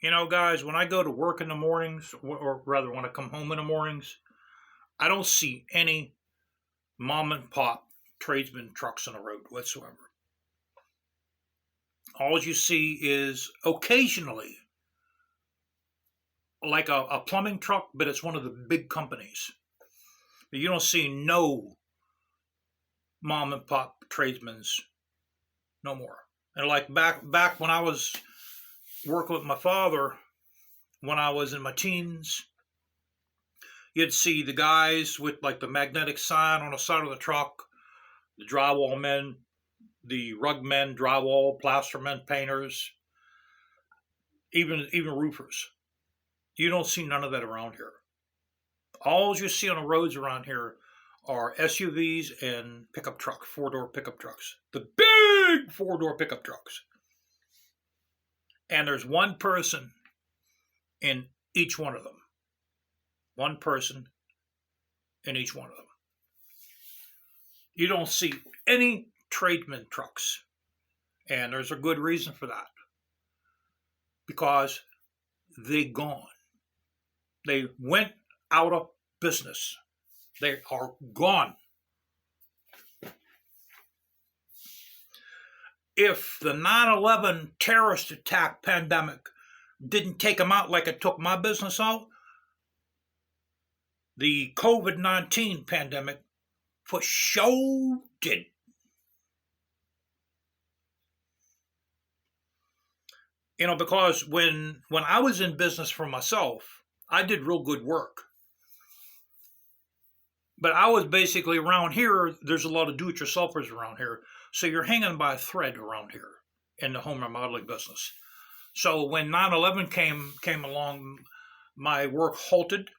You know, guys, when I go to work in the mornings, or rather when I come home in the mornings, I don't see any mom and pop tradesman trucks on the road whatsoever. All you see is occasionally like a plumbing truck, but it's one of the big companies. But you don't see no mom and pop tradesmen's no more. And like back when I was working with my father, when I was in my teens, you'd see the guys with like the magnetic sign on the side of the truck, the drywall men, the rug men, drywall, plaster men, painters, even roofers. You don't see none of that around here. All you see on the roads around here are SUVs and pickup trucks, four-door pickup trucks, the big four-door pickup trucks. And there's one person in each one of them. One person in each one of them. You don't see any tradesman trucks. And there's a good reason for that. Because they gone. They went out of business. They are gone. If the 9/11 terrorist attack pandemic didn't take them out like it took my business out, the COVID-19 pandemic for sure did. You know, because when I was in business for myself, I did real good work. But I was basically around here, there's a lot of do-it-yourselfers around here. So you're hanging by a thread around here in the home remodeling business. So when 9/11 came along, my work halted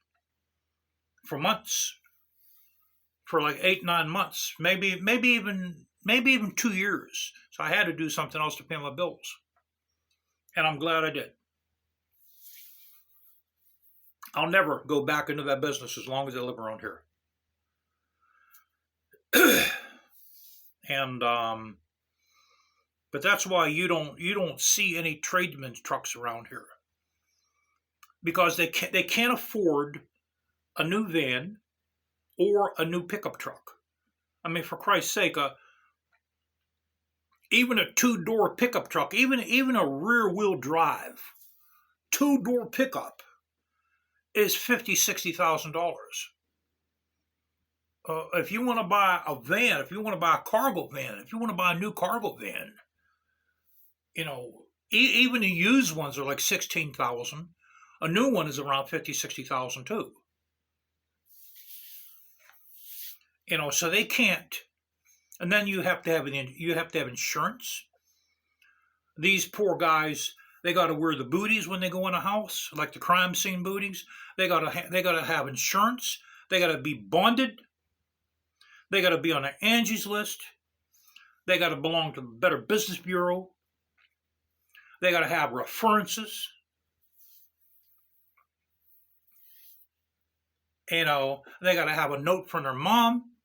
for months, for like 8, 9 months, maybe even 2 years. So I had to do something else to pay my bills. And I'm glad I did. I'll never go back into that business as long as I live around here. And but that's why you don't see any tradesmen's trucks around here, because they can't afford a new van or a new pickup truck. I mean, for Christ's sake, even a two-door pickup truck, even a rear-wheel drive two-door pickup is $50,000-$60,000. If you want to buy a van, if you want to buy a cargo van, if you want to buy a new cargo van, you know, even the used ones are like 16,000. A new one is around 50, 60,000 too. You know, so they can't. And then you have to have insurance. These poor guys, they got to wear the booties when they go in a house, like the crime scene booties. They got to have insurance. They got to be bonded. They got to be on the Angie's list. They got to belong to the Better Business Bureau. They got to have references. You know, they got to have a note from their mom.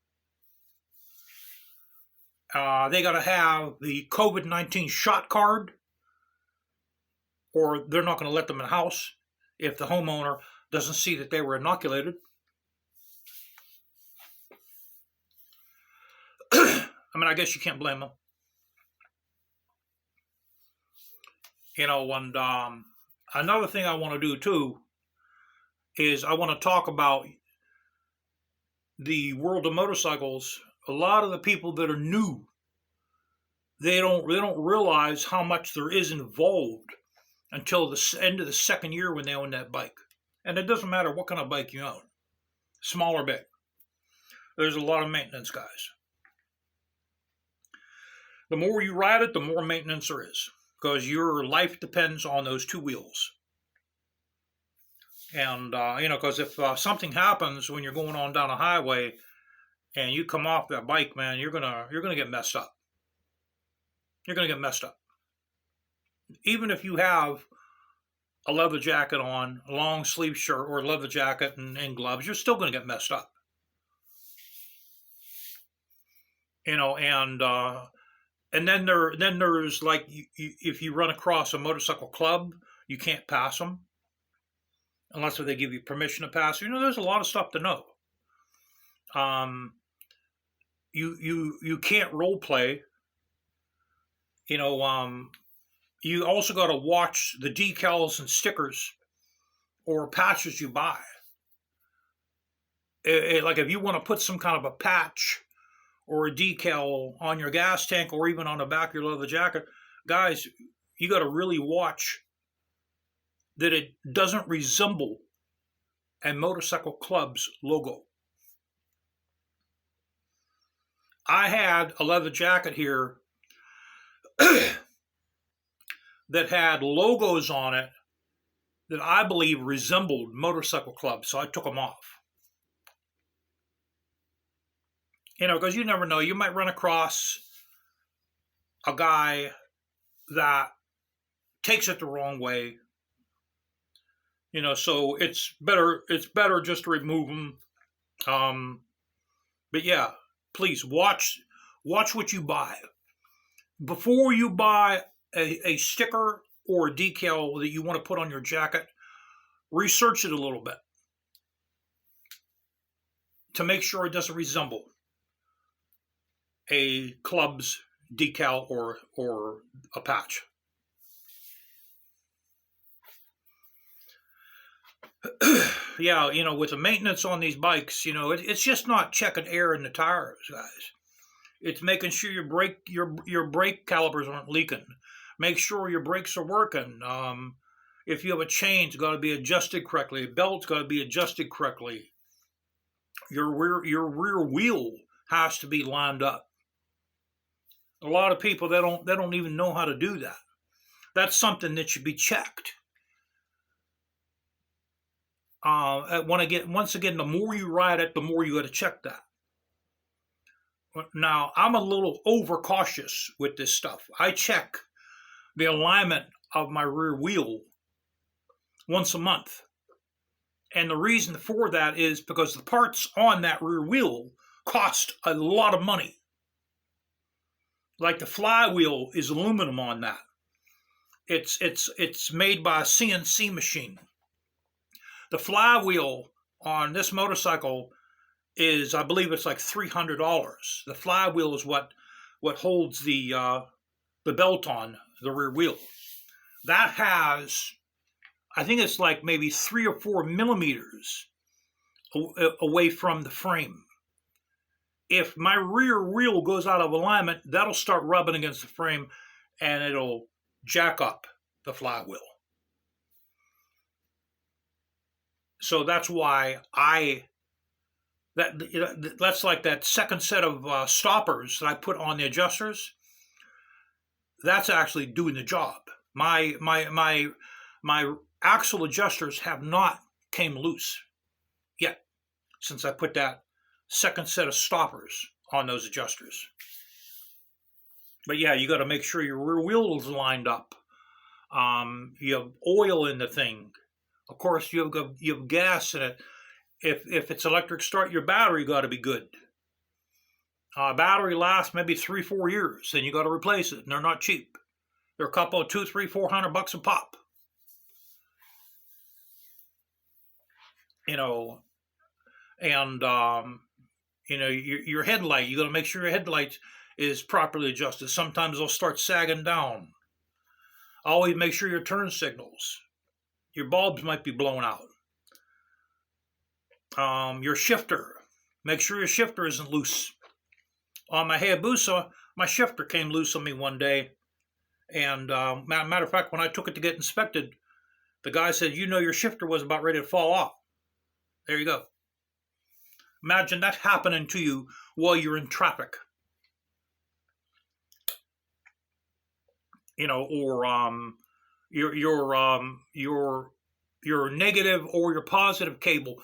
They got to have the COVID-19 shot card, or they're not going to let them in the house if the homeowner doesn't see that they were inoculated. I mean, I guess you can't blame them. You know, and another thing I want to do too is I want to talk about the world of motorcycles. A lot of the people that are new, they don't realize how much there is involved until the end of the second year when they own that bike. And it doesn't matter what kind of bike you own, small or big. There's a lot of maintenance, guys. The more you ride it, the more maintenance there is, because your life depends on those two wheels. And you know, because if something happens when you're going on down a highway and you come off that bike, man, you're gonna get messed up. You're gonna get messed up. Even if you have a leather jacket on, a long sleeve shirt, or a leather jacket and gloves, you're still gonna get messed up. You know, and then there's like if you run across a motorcycle club, You can't pass them unless they give you permission to pass. There's a lot of stuff to know. You can't role play. You also got to watch the decals and stickers or patches you buy. Like if you want to put some kind of a patch or a decal on your gas tank or even on the back of your leather jacket, guys, you got to really watch that it doesn't resemble a motorcycle club's logo. I had a leather jacket here that had logos on it that I believe resembled motorcycle clubs, so I took them off. Because you never know. You might run across a guy that takes it the wrong way. So it's better just to remove them. But yeah, please watch what you buy. Before you buy a sticker or a decal that you want to put on your jacket, research it a little bit to make sure it doesn't resemble a club's decal or a patch. Yeah, with the maintenance on these bikes, it's just not checking air in the tires, guys. It's making sure your brake calipers aren't leaking. Make sure your brakes are working. If you have a chain, it's got to be adjusted correctly. A belt's got to be adjusted correctly. Your rear wheel has to be lined up. A lot of people they don't even know how to do that. That's something that should be checked. Once again, the more you ride it, the more you got to check that. Now, I'm a little overcautious with this stuff. I check the alignment of my rear wheel once a month. And the reason for that is because the parts on that rear wheel cost a lot of money. Like the flywheel is aluminum on that. It's made by a CNC machine. The flywheel on this motorcycle is, I believe it's like $300. The flywheel is what holds the belt on the rear wheel. That has, I think it's like maybe 3 or 4 millimeters away from the frame. If my rear wheel goes out of alignment, that'll start rubbing against the frame and it'll jack up the flywheel. So that's why that's like that second set of stoppers that I put on the adjusters. That's actually doing the job. My axle adjusters have not came loose yet since I put that second set of stoppers on those adjusters. But yeah, you got to make sure your rear wheel is lined up. You have oil in the thing. Of course, you have gas in it. If it's electric start, your battery got to be good. Battery lasts maybe 3-4 years, then you got to replace it, and they're not cheap. They're a couple of $200-$400 a pop. And your headlight, you got to make sure your headlight is properly adjusted. Sometimes they'll start sagging down. Always make sure your turn signals, your bulbs might be blown out. Your shifter, make sure your shifter isn't loose. On my Hayabusa, my shifter came loose on me one day. And matter of fact, when I took it to get inspected, the guy said, your shifter was about ready to fall off. There you go. Imagine that happening to you while you're in traffic. Or your negative or your positive cable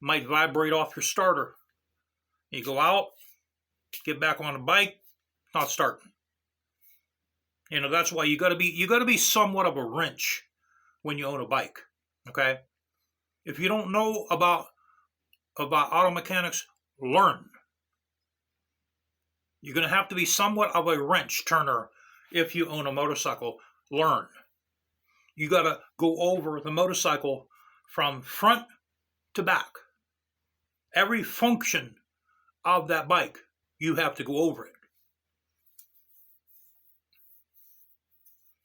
might vibrate off your starter. You go out, get back on the bike, not starting. That's why you got to be somewhat of a wrench when you own a bike. Okay, if you don't know about auto mechanics, learn. You're going to have to be somewhat of a wrench turner if you own a motorcycle. Learn. You got to go over the motorcycle from front to back. Every function of that bike, you have to go over it.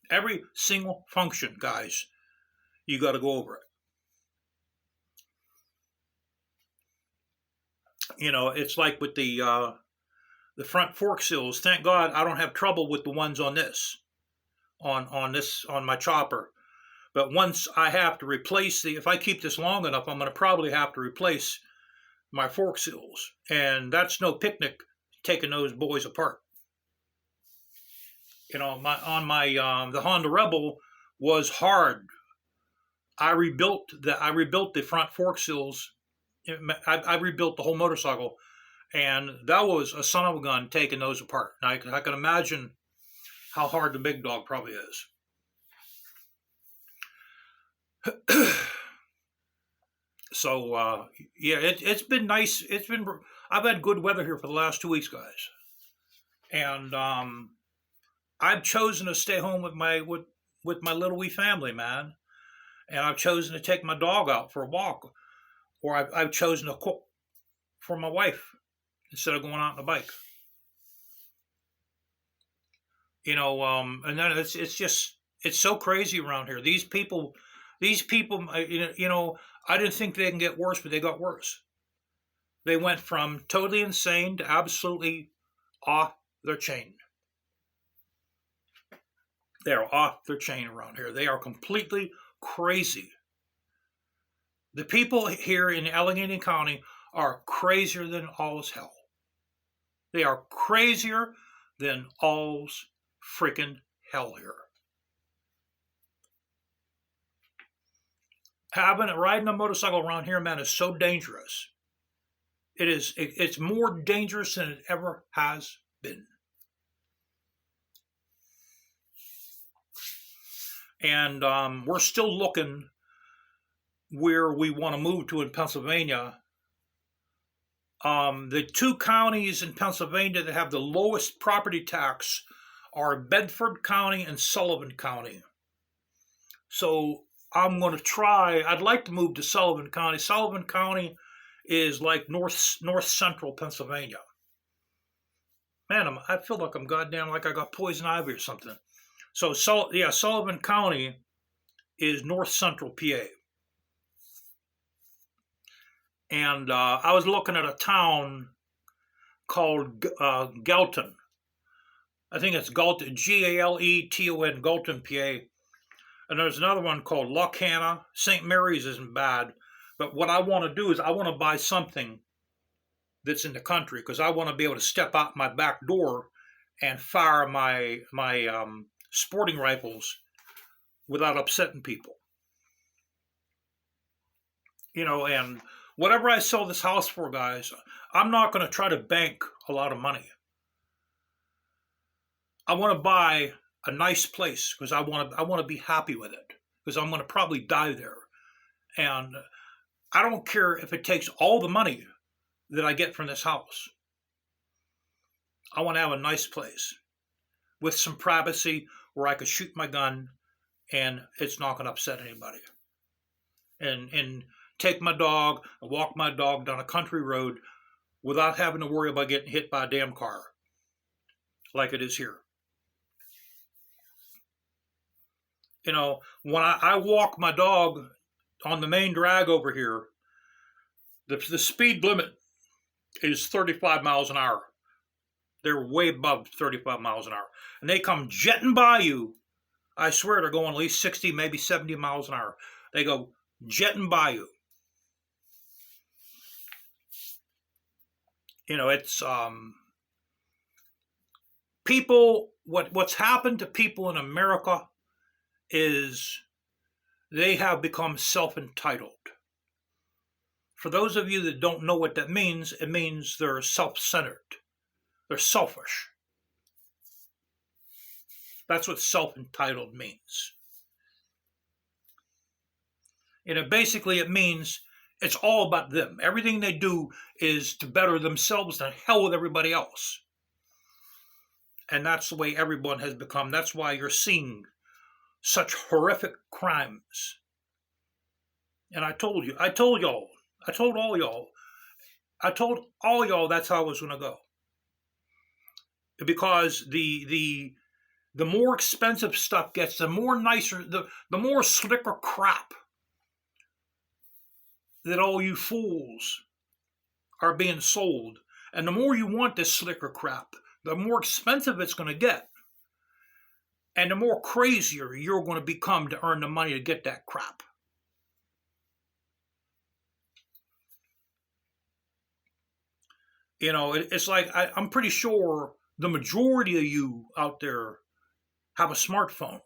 Every single function, guys, you got to go over it. You know, it's like with the front fork seals. Thank God I don't have trouble with the ones on this, on my chopper. But once I have to replace if I keep this long enough, I'm going to probably have to replace my fork seals, and that's no picnic taking those boys apart. You know, the Honda Rebel was hard. I rebuilt the front fork seals. I rebuilt the whole motorcycle, and that was a son of a gun taking those apart. And I can imagine how hard the big dog probably is. So yeah, it's been nice. I've had good weather here for the last 2 weeks, guys, and I've chosen to stay home with my little wee family, man, and I've chosen to take my dog out for a walk, or I've chosen to cook for my wife instead of going out on a bike. You know, and then it's so crazy around here. These people, you know, I didn't think they can get worse, but they got worse. They went from totally insane to absolutely off their chain. They're off their chain around here. They are completely crazy. The people here in Allegheny County are crazier than all's hell. They are crazier than all's freaking hell here. Riding a motorcycle around here, man, is so dangerous. It's more dangerous than it ever has been. And we're still looking where we want to move to in Pennsylvania. The 2 counties in Pennsylvania that have the lowest property tax are Bedford County and Sullivan County. So I'm going to I'd like to move to Sullivan County. Sullivan County is like north central Pennsylvania. Man, I feel like I'm goddamn like I got poison ivy or something. So Sullivan County is north central PA. And I was looking at a town called Galton. I think it's Galton, Galeton, Galton, PA. And there's another one called Lockhanna. St. Mary's isn't bad. But what I want to do is I want to buy something that's in the country, because I want to be able to step out my back door and fire my sporting rifles without upsetting people. You know, and whatever I sell this house for, guys, I'm not going to try to bank a lot of money. I want to buy a nice place because I want to be happy with it, because I'm going to probably die there. And I don't care if it takes all the money that I get from this house. I want to have a nice place with some privacy where I could shoot my gun and it's not going to upset anybody. And take my dog and walk my dog down a country road without having to worry about getting hit by a damn car like it is here. You know, when I walk my dog on the main drag over here, the speed limit is 35 miles an hour. They're way above 35 miles an hour. And they come jetting by you. I swear they're going at least 60, maybe 70 miles an hour. They go jetting by you. You know, it's people, what's happened to people in America is they have become self-entitled. For those of you that don't know what that means, it means they're self-centered. They're selfish. That's what self-entitled means. You know, basically it means it's all about them. Everything they do is to better themselves and hell with everybody else. And that's the way everyone has become. That's why you're seeing such horrific crimes. And I told all y'all, I told all y'all that's how it was going to go. Because the more expensive stuff gets, the more nicer, the more slicker crap that all you fools are being sold. And the more you want this slicker crap, the more expensive it's going to get. And the more crazier you're going to become to earn the money to get that crap. You know, it's like I'm pretty sure the majority of you out there have a smartphone.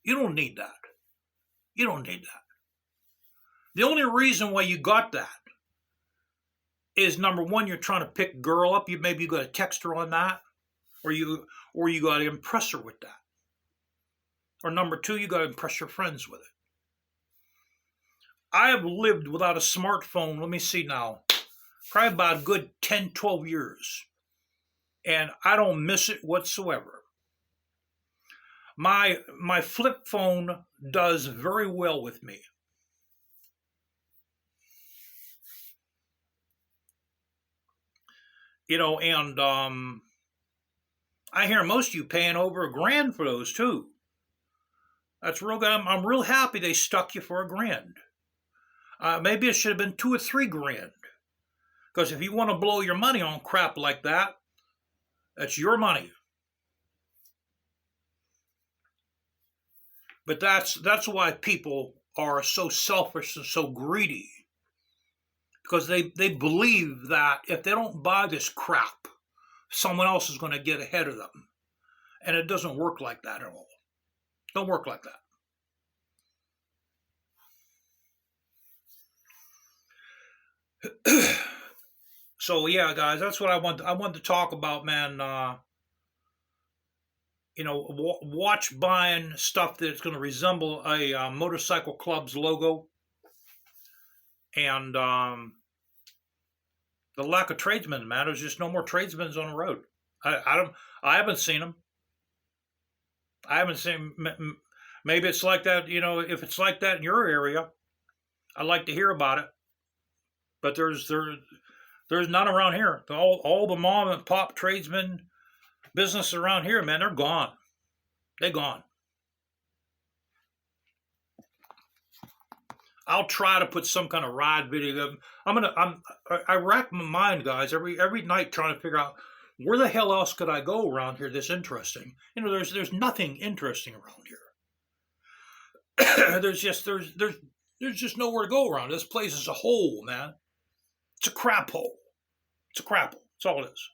You don't need that. You don't need that. The only reason why you got that is, number one, you're trying to pick a girl up. Maybe you got to text her on that, or you got to impress her with that. Or number two, you got to impress your friends with it. I have lived without a smartphone, let me see now, probably about a good 10, 12 years. And I don't miss it whatsoever. My flip phone does very well with me. You know, and I hear most of you paying over $1,000 for those too. That's real good. I'm real happy they stuck you for $1,000. Maybe it should have been $2 or $3,000. Because if you want to blow your money on crap like that, that's your money. But that's why people are so selfish and so greedy. Because they believe that if they don't buy this crap, someone else is going to get ahead of them. And it doesn't work like that at all. Don't work like that. So yeah, guys, that's what I want to talk about, man. You know, watch buying stuff that's going to resemble a motorcycle club's logo, and the lack of tradesmen, man. There's just no more tradesmen on the road. I haven't seen them. I haven't seen. Maybe it's like that. You know, if it's like that in your area, I'd like to hear about it. But there's none around here. All the mom and pop tradesmen business around here, man, they're gone. They're gone. I'll try to put some kind of ride video. I rack my mind, guys, every night trying to figure out where the hell else could I go around here that's interesting. You know, there's nothing interesting around here. there's just nowhere to go around. This place is a hole, man. It's a crap hole. It's a crap hole. That's all it is.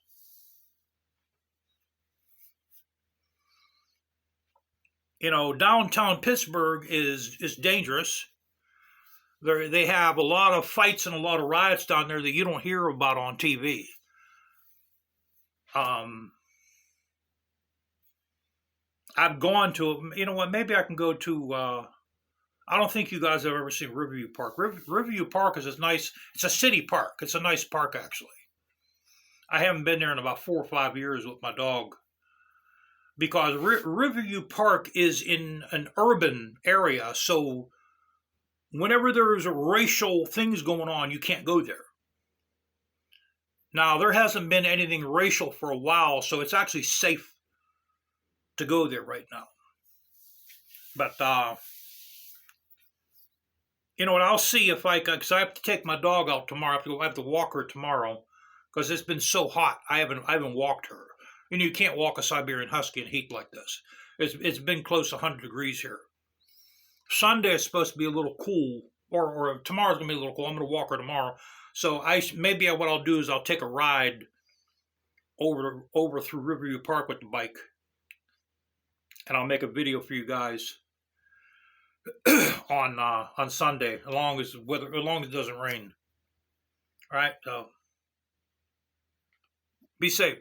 You know, downtown Pittsburgh is dangerous. They have a lot of fights and a lot of riots down there that you don't hear about on TV. I've gone to, you know what, maybe I can go to, I don't think you guys have ever seen Riverview Park. Riverview Park is nice. It's a city park. It's a nice park, actually. I haven't been there in about 4 or 5 years with my dog. Because Riverview Park is in an urban area, so whenever there's racial things going on, you can't go there. Now, there hasn't been anything racial for a while, so it's actually safe to go there right now. But, you know what, I'll see if because I have to take my dog out tomorrow. I have to walk her tomorrow, because it's been so hot. I haven't walked her. You know, you can't walk a Siberian Husky in heat like this. It's been close to 100 degrees here. Sunday is supposed to be a little cool, or tomorrow's going to be a little cool. I'm going to walk her tomorrow. So what I'll do is I'll take a ride over through Riverview Park with the bike, and I'll make a video for you guys on Sunday, as long as it doesn't rain. All right, so be safe.